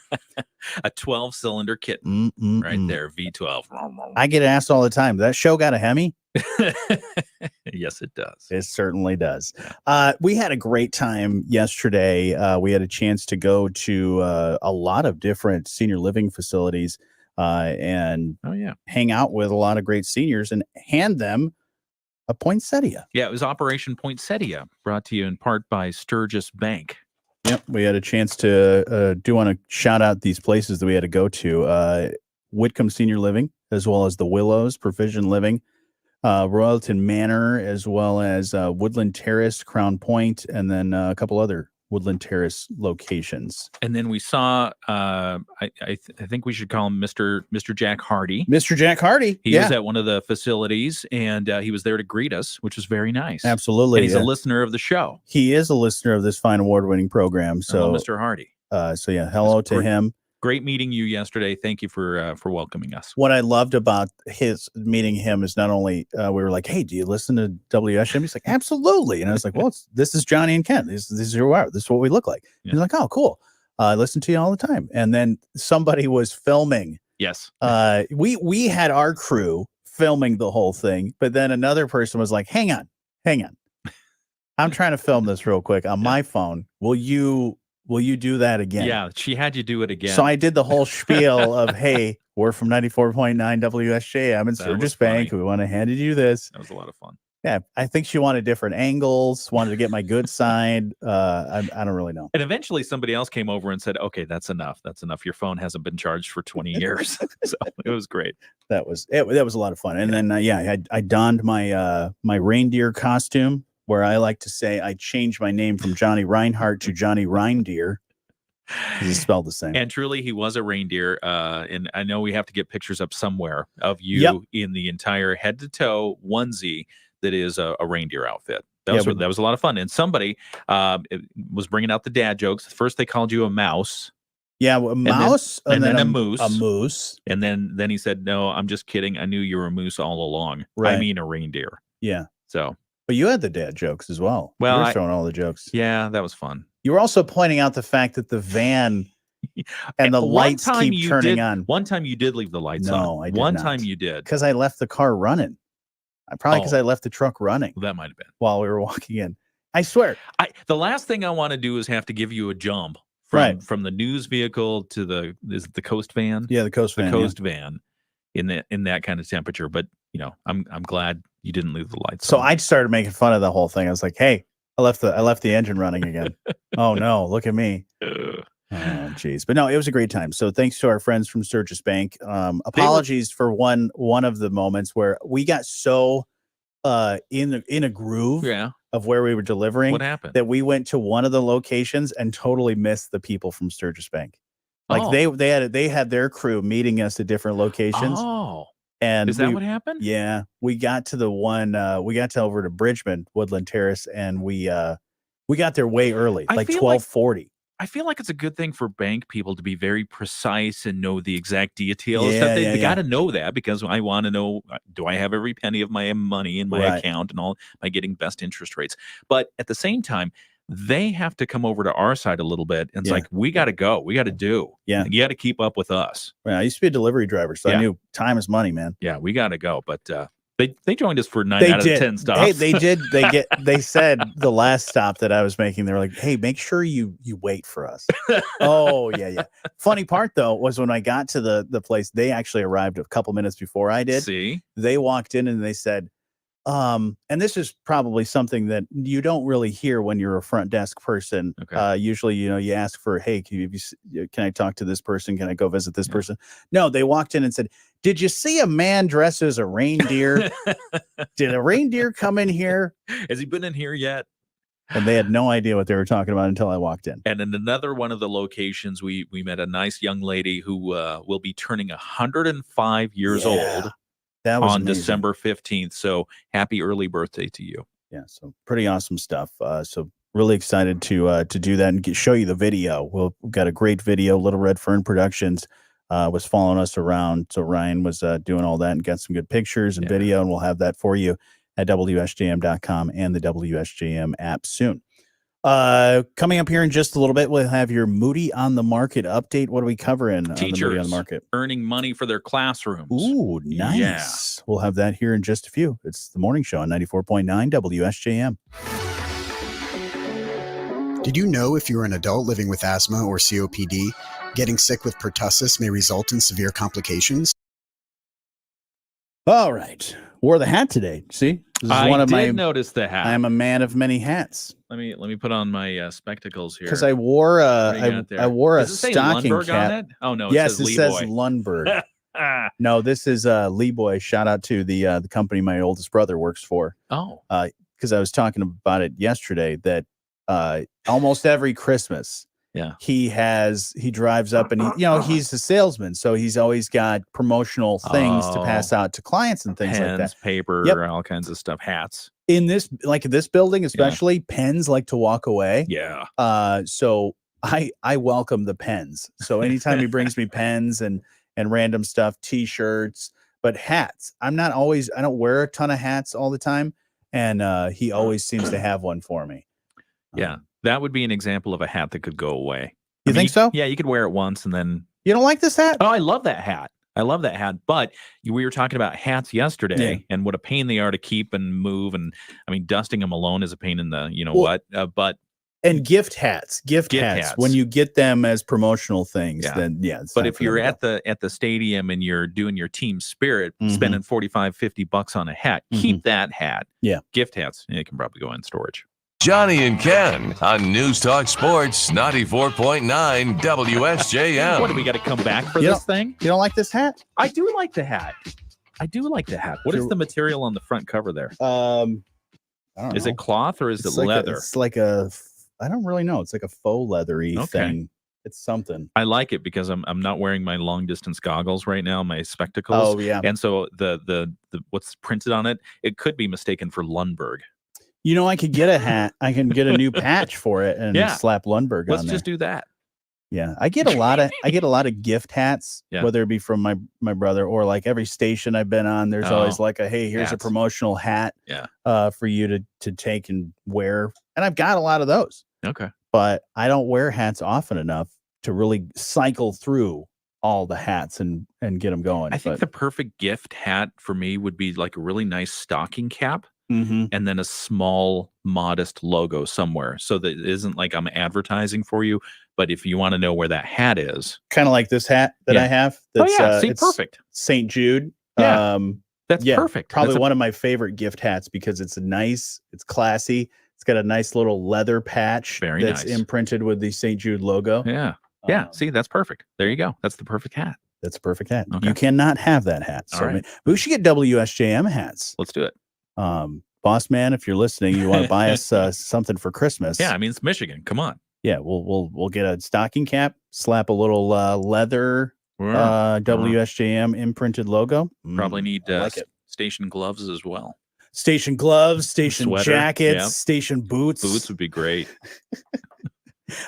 A 12-cylinder kitten right there, V12.
I get asked all the time, that show got a Hemi?
Yes, it does.
It certainly does. We had a great time yesterday. We had a chance to go to a lot of different senior living facilities and hang out with a lot of great seniors and hand them a poinsettia.
Yeah, it was Operation Poinsettia, brought to you in part by Sturgis Bank.
Yep, we had a chance to do want to shout out these places that we had to go to. Whitcomb Senior Living, as well as the Willows, Provision Living, Royalton Manor, as well as Woodland Terrace, Crown Point, and then a couple other Woodland Terrace locations.
And then we saw, I think we should call him Mr. Jack Hardy.
Mr. Jack Hardy.
He was at one of the facilities, and he was there to greet us, which was very nice.
Absolutely.
And he's a listener of the show.
He is a listener of this fine award-winning program. So,
Mr. Hardy.
Hello to him.
Great meeting you yesterday. Thank you for welcoming us.
What I loved about his meeting him is not only we were like, hey, do you listen to WSM? He's like, absolutely. And I was like, well, this is Jonny and Ken. This is who we are. This is what we look like. Yeah. He's like, oh, cool. I listen to you all the time. And then somebody was filming.
Yes.
We had our crew filming the whole thing, but then another person was like, hang on. I'm trying to film this real quick on my phone. Will you do that again?
Yeah, she had you do it again.
So I did the whole spiel of, hey, we're from 94.9 WSJM and Sturgis Bank. We want to hand you this.
That was a lot of fun.
Yeah, I think she wanted different angles, wanted to get my good side. I don't really know.
And eventually somebody else came over and said, okay, that's enough. That's enough. Your phone hasn't been charged for 20 years. So it was great.
That was a lot of fun. And then, I donned my my reindeer costume, where I like to say I changed my name from Johnny Reinhardt to Johnny Reindeer, because it's spelled the same.
And truly, he was a reindeer. And I know we have to get pictures up somewhere of you in the entire head to toe onesie that is a reindeer outfit. That was a lot of fun. And somebody was bringing out the dad jokes. First, they called you a mouse.
Yeah, a mouse,
and then a moose.
A moose.
And then he said, no, I'm just kidding. I knew you were a moose all along.
Right.
I mean a reindeer.
Yeah.
So.
But you had the dad jokes as well.
Well,
you were throwing all the jokes.
Yeah, that was fun.
You were also pointing out the fact that the van and the lights keep turning on.
One time you did leave the lights on.
No, I did
One
not.
time you did.
Because I left the car running. Probably because I left the truck running.
Well, that might have been.
While we were walking in. I swear.
The last thing I want to do is have to give you a jump from the news vehicle to the coast van.
Yeah, the coast van.
The coast van in that kind of temperature. But I'm glad you didn't leave the lights on.
So I started making fun of the whole thing. I was like, hey, I left the engine running again. Oh no, look at me. Oh, geez. But no, it was a great time. So thanks to our friends from Sturgis Bank. Apologies for one of the moments where we got so in a groove of where we were delivering.
What happened?
That we went to one of the locations and totally missed the people from Sturgis Bank. Like they had their crew meeting us at different locations.
Oh.
And
is that what happened?
Yeah. We got to the one we got to over to Bridgman, Woodland Terrace, and we got there way early, like 12:40.
I feel like it's a good thing for bank people to be very precise and know the exact details. They got to know that, because I want to know, do I have every penny of my money in my account and all? Am I getting best interest rates? But at the same time, they have to come over to our side a little bit. And it's like, we got to go. We got to do.
Yeah.
You got to keep up with us.
Right. I used to be a delivery driver, so I knew time is money, man.
Yeah, we got to go. But they joined us for 9 out of 10 stops.
Hey, they did. They said the last stop that I was making, they were like, hey, make sure you wait for us. Oh, yeah. Funny part, though, was when I got to the place, they actually arrived a couple minutes before I did.
See?
They walked in and they said, and this is probably something that you don't really hear when you're a front desk person.
Okay.
Usually, you ask for, hey, can I talk to this person? Can I go visit this person? No, they walked in and said, did you see a man dressed as a reindeer? Did a reindeer come in here?
Has he been in here yet?
And they had no idea what they were talking about until I walked in.
And in another one of the locations, we met a nice young lady who will be turning 105 years old.
That was
on
amazing.
December 15th. So happy early birthday to you.
Yeah. So pretty awesome stuff. So really excited to do that and show you the video. We've got a great video. Little Red Fern Productions was following us around. So Ryan was doing all that and got some good pictures and video. And we'll have that for you at WSJM.com and the WSJM app soon. Coming up here in just a little bit, we'll have your Moody on the Market update. What are we covering?
Teachers
on the Moody on the Market?
Earning money for their classrooms.
Ooh, nice.
Yeah.
We'll have that here in just a few. It's the morning show on 94.9 WSJM.
Did you know if you're an adult living with asthma or COPD, getting sick with pertussis may result in severe complications?
All right. Wore the hat today. See? This is one of my
notice the hat.
I'm a man of many hats.
Let me put on my spectacles here.
Because I wore I wore a stocking
Lundberg
cap.
on it? Oh no,
yes, it says
Lee Boy.
Lundberg. No, this is Lee Boy. Shout out to the company my oldest brother works for.
Oh.
Because I was talking about it yesterday that almost every Christmas he drives up and he's a salesman, so he's always got promotional things to pass out to clients and things like that.
Paper, all kinds of stuff, hats.
In this building especially, pens like to walk away.
Yeah.
So I welcome the pens. So anytime he brings me pens and random stuff, t-shirts, but hats. I don't wear a ton of hats all the time, and he always seems to have one for me.
Yeah. That would be an example of a hat that could go away.
You think so?
Yeah, you could wear it once and then.
You don't like this hat?
Oh, I love that hat. But we were talking about hats yesterday and what a pain they are to keep and move. And I mean, dusting them alone is a pain in the, what? But
And gift hats. When you get them as promotional things, then it's
But
time
if
for them
you're
to
at the stadium and you're doing your team spirit,
Mhm.
spending $45-50 on a hat, keep that hat.
Yeah.
Gift hats, it can probably go in storage.
Jonny and Ken on News Talk Sports 94.9 WSJM.
What, do we got to come back for
You
this thing?
You don't like this hat?
I do like the hat. What is the material on the front cover there?
I don't
Is
know.
it cloth or is
It's
it
like
leather?
it's like I don't really know. It's like a faux leathery thing. It's something.
I like it because I'm not wearing my long distance goggles right now, my spectacles.
Oh, yeah.
And so the what's printed on it, it could be mistaken for Lundberg.
You know, I could get a hat. I can get a new patch for it and slap Lundberg
Let's
on there.
just do that.
Yeah, I get a lot of gift hats, whether it be from my brother or like every station I've been on. There's always like hey, here's a promotional hat, for you to take and wear, and I've got a lot of those.
Okay,
but I don't wear hats often enough to really cycle through all the hats and get them going.
I think the perfect gift hat for me would be like a really nice stocking cap.
Mm-hmm.
And then a small, modest logo somewhere, so that it isn't like I'm advertising for you. But if you want to know where that hat is,
kind of like this hat that I have. That's,
see,
it's
perfect.
St. Jude.
Yeah, that's perfect.
Probably one of my favorite gift hats because it's nice, it's classy. It's got a nice little leather patch that's imprinted with the St. Jude logo.
Yeah. See, that's perfect. There you go. That's the perfect hat.
That's a perfect hat.
Okay.
You cannot have that hat. So
All right.
we should get WSJM hats.
Let's do it.
Boss man, if you're listening, you want to buy us something for Christmas.
Yeah, I mean, it's Michigan. Come on.
Yeah, we'll get a stocking cap, slap a little leather WSJM imprinted logo.
Probably need
like it.
station gloves as well.
Station gloves, station
Sweater,
jackets, station boots.
Boots would be great.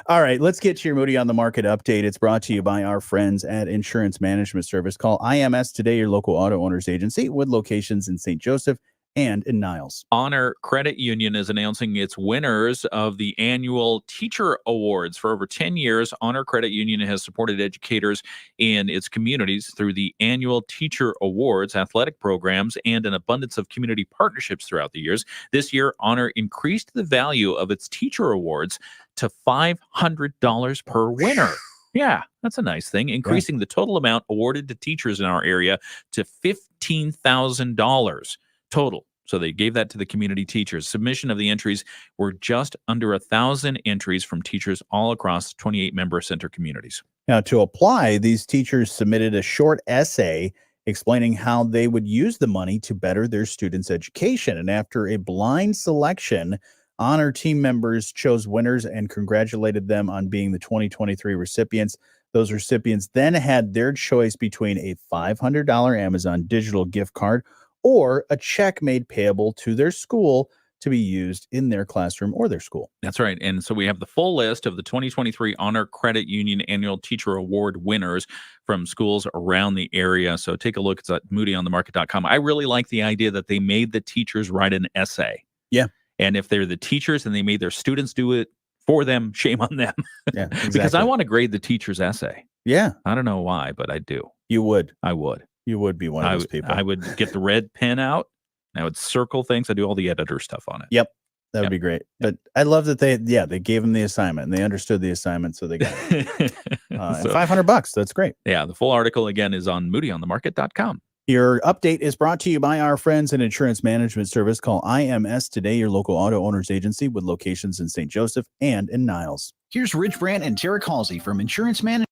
All right, let's get to your Moody on the Market update. It's brought to you by our friends at Insurance Management Service. Call IMS today, your local auto owners agency with locations in St. Joseph and in Niles.
Honor Credit Union is announcing its winners of the annual Teacher Awards. For over 10 years, Honor Credit Union has supported educators in its communities through the annual Teacher Awards, athletic programs, and an abundance of community partnerships throughout the years. This year, Honor increased the value of its Teacher Awards to $500 per winner. Yeah, that's a nice thing. Increasing the total amount awarded to teachers in our area to $15,000 total. So they gave that to the community teachers. Submission of the entries were just under 1,000 entries from teachers all across 28 member center communities.
Now, to apply, these teachers submitted a short essay explaining how they would use the money to better their students' education. And after a blind selection, Honor team members chose winners and congratulated them on being the 2023 recipients. Those recipients then had their choice between a $500 Amazon digital gift card or a check made payable to their school to be used in their classroom or their school.
That's right. And so we have the full list of the 2023 Honor Credit Union Annual Teacher Award winners from schools around the area. So take a look. It's at moodyonthemarket.com. I really like the idea that they made the teachers write an essay.
Yeah.
And if they're the teachers and they made their students do it for them, shame on them.
Yeah, exactly.
Because I want to grade the teacher's essay.
Yeah.
I don't know why, but I do.
You would.
I would.
You would be one of those people.
I would get the red pen out. I would circle things. I do all the editor stuff on it.
Yep. That would be great. But I love that they gave them the assignment and they understood the assignment. So they got it. And $500. That's great.
Yeah. The full article again is on moodyonthemarket.com.
Your update is brought to you by our friends at Insurance Management Service. Call IMS today, your local auto owners agency with locations in St. Joseph and in Niles.
Here's Rich Brandt and Derek Halsey from Insurance Management.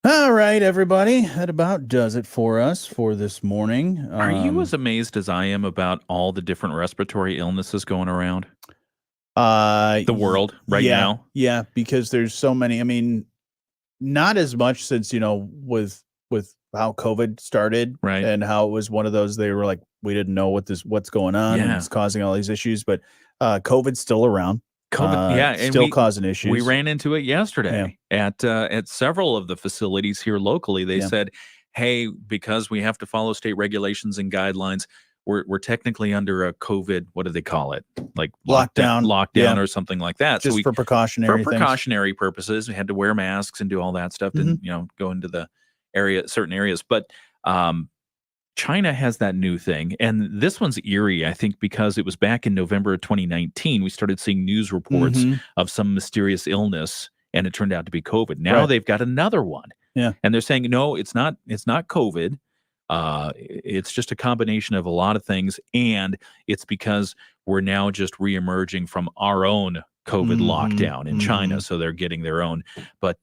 All right, everybody. That about does it for us for this morning.
Are you as amazed as I am about all the different respiratory illnesses going around the world right now?
Yeah, because there's so many. I mean, not as much since, with how COVID started,
right?
And how it was one of those, they were like, we didn't know what's going on and it's causing all these issues, but COVID's still around.
COVID, and
still causing issues.
We ran into it yesterday at several of the facilities here locally. They said, "Hey, because we have to follow state regulations and guidelines, we're technically under a COVID. What do they call it? Like lockdown or something like that.
Just
so
for precautionary
purposes, we had to wear masks and do all that stuff to go into the certain areas. But China has that new thing, and this one's eerie, I think, because it was back in November of 2019. We started seeing news reports of some mysterious illness, and it turned out to be COVID. Now they've got another one, and they're saying no, it's not COVID. It's just a combination of a lot of things, and it's because we're now just reemerging from our own COVID lockdown in China, so they're getting their own. But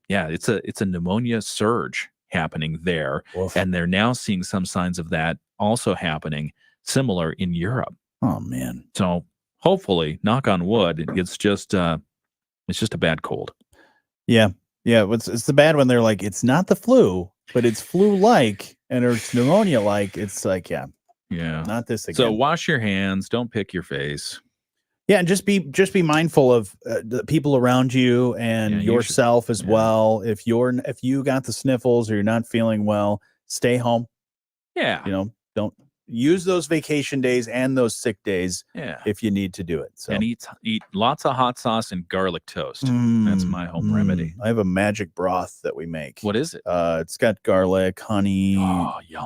it's a pneumonia surge happening there, and they're now seeing some signs of that also happening similar in Europe.
Oh man!
So hopefully, knock on wood, it's just a bad cold.
Yeah. It's the bad when they're like, it's not the flu, but it's flu-like, and it's pneumonia-like. It's like, not this again.
So wash your hands. Don't pick your face.
Yeah, and just be mindful of the people around you and yourself as well. If you got the sniffles or you're not feeling well, stay home.
Yeah,
don't use those vacation days and those sick days. If you need to do it. So
and eat lots of hot sauce and garlic toast. That's my home remedy.
I have a magic broth that we make.
What is it?
It's got garlic, honey,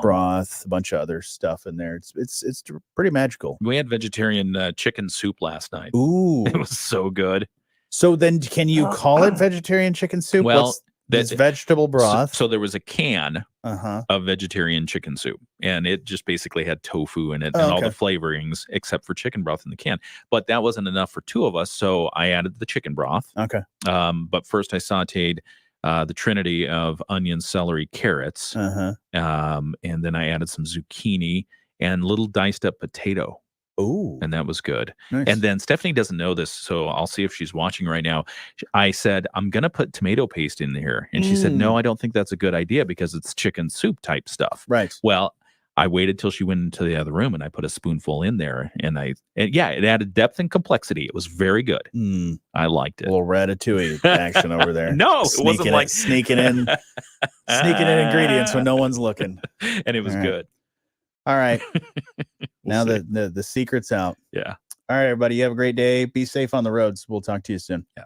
broth, a bunch of other stuff in there. It's pretty magical.
We had vegetarian chicken soup last night.
Ooh,
it was so good.
So then, can you call it vegetarian chicken soup?
Well,
it's vegetable broth.
So there was a can of vegetarian chicken soup, and it just basically had tofu in it and all the flavorings except for chicken broth in the can. But that wasn't enough for two of us, so I added the chicken broth.
Okay.
But first I sauteed the trinity of onion, celery, carrots, and then I added some zucchini and little diced up potato.
Ooh.
And that was good.
Nice.
And then Stephanie doesn't know this, so I'll see if she's watching right now. I said, I'm going to put tomato paste in here. And she said, no, I don't think that's a good idea because it's chicken soup type stuff.
Right.
Well, I waited till she went into the other room and I put a spoonful in there. And it added depth and complexity. It was very good. I liked it.
A little ratatouille action over there.
No, it wasn't like
sneaking in ingredients when no one's looking.
And it was good.
All right. Now the secret's out.
Yeah.
All right, everybody. You have a great day. Be safe on the roads. We'll talk to you soon.
Yeah.